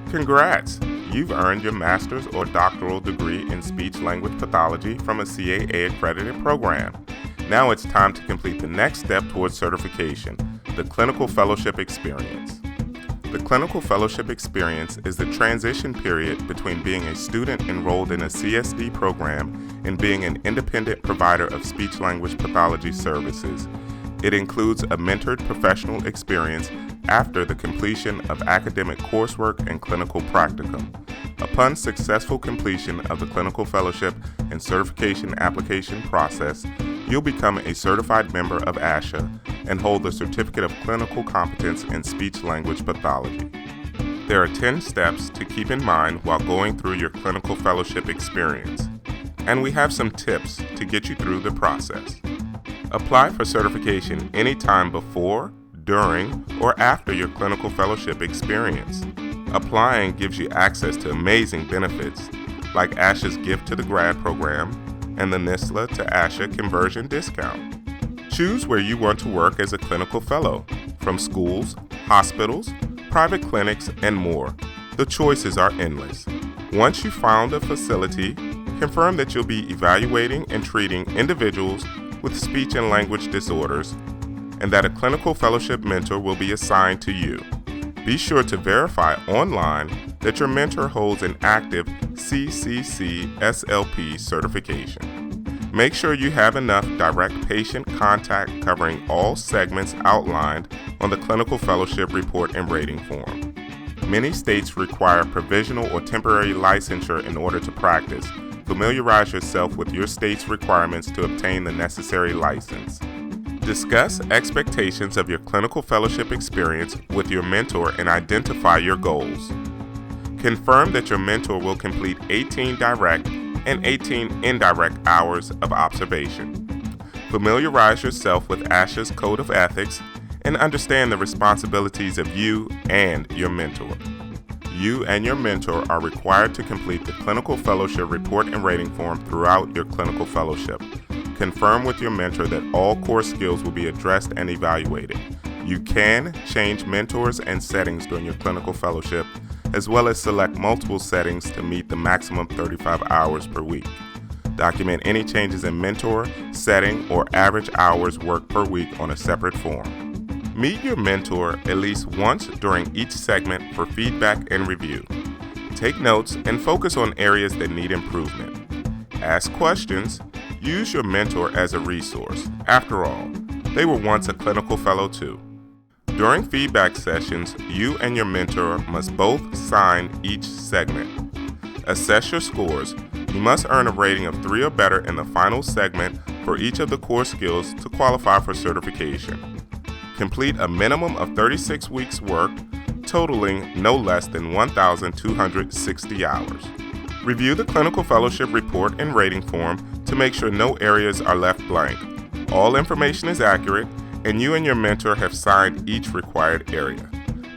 Congrats! You've earned your master's or doctoral degree in speech-language pathology from a CAA-accredited program. Now it's time to complete the next step towards certification, the clinical fellowship experience. The clinical fellowship experience is the transition period between being a student enrolled in a CSD program and being an independent provider of speech-language pathology services. It includes a mentored professional experience after the completion of academic coursework and clinical practicum. Upon successful completion of the clinical fellowship and certification application process, you'll become a certified member of ASHA and hold the Certificate of Clinical Competence in Speech-Language Pathology. There are 10 steps to keep in mind while going through your clinical fellowship experience, and we have some tips to get you through the process. Apply for certification anytime before, during, or after your clinical fellowship experience. Applying gives you access to amazing benefits like ASHA's Gift to the Grad program and the NISLA to ASHA conversion discount. Choose where you want to work as a clinical fellow, from schools, hospitals, private clinics, and more. The choices are endless. Once you've found a facility, confirm that you'll be evaluating and treating individuals with speech and language disorders, and that a clinical fellowship mentor will be assigned to you. Be sure to verify online that your mentor holds an active CCC SLP certification. Make sure you have enough direct patient contact covering all segments outlined on the clinical fellowship report and rating form. Many states require provisional or temporary licensure in order to practice. Familiarize yourself with your state's requirements to obtain the necessary license. Discuss expectations of your clinical fellowship experience with your mentor and identify your goals. Confirm that your mentor will complete 18 direct and 18 indirect hours of observation. Familiarize yourself with ASHA's Code of Ethics and understand the responsibilities of you and your mentor. You and your mentor are required to complete the clinical fellowship report and rating form throughout your clinical fellowship. Confirm with your mentor that all core skills will be addressed and evaluated. You can change mentors and settings during your clinical fellowship, as well as select multiple settings to meet the maximum 35 hours per week. Document any changes in mentor, setting, or average hours worked per week on a separate form. Meet your mentor at least once during each segment for feedback and review. Take notes and focus on areas that need improvement. Ask questions. Use your mentor as a resource. After all, they were once a clinical fellow too. During feedback sessions, you and your mentor must both sign each segment. Assess your scores. You must earn a rating of 3 or better in the final segment for each of the core skills to qualify for certification. Complete a minimum of 36 weeks work, totaling no less than 1,260 hours. Review the clinical fellowship report and rating form to make sure no areas are left blank. All information is accurate, and you and your mentor have signed each required area.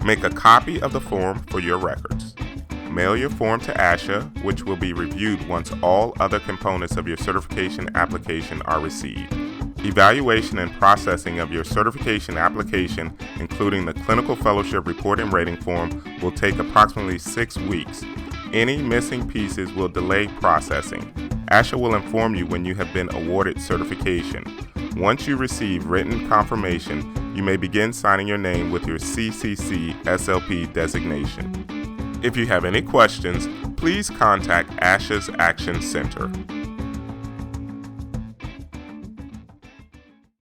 Make a copy of the form for your records. Mail your form to ASHA, which will be reviewed once all other components of your certification application are received. Evaluation and processing of your certification application, including the clinical fellowship report and rating form, will take approximately 6 weeks. Any missing pieces will delay processing. ASHA will inform you when you have been awarded certification. Once you receive written confirmation, you may begin signing your name with your CCC SLP designation. If you have any questions, please contact ASHA's Action Center.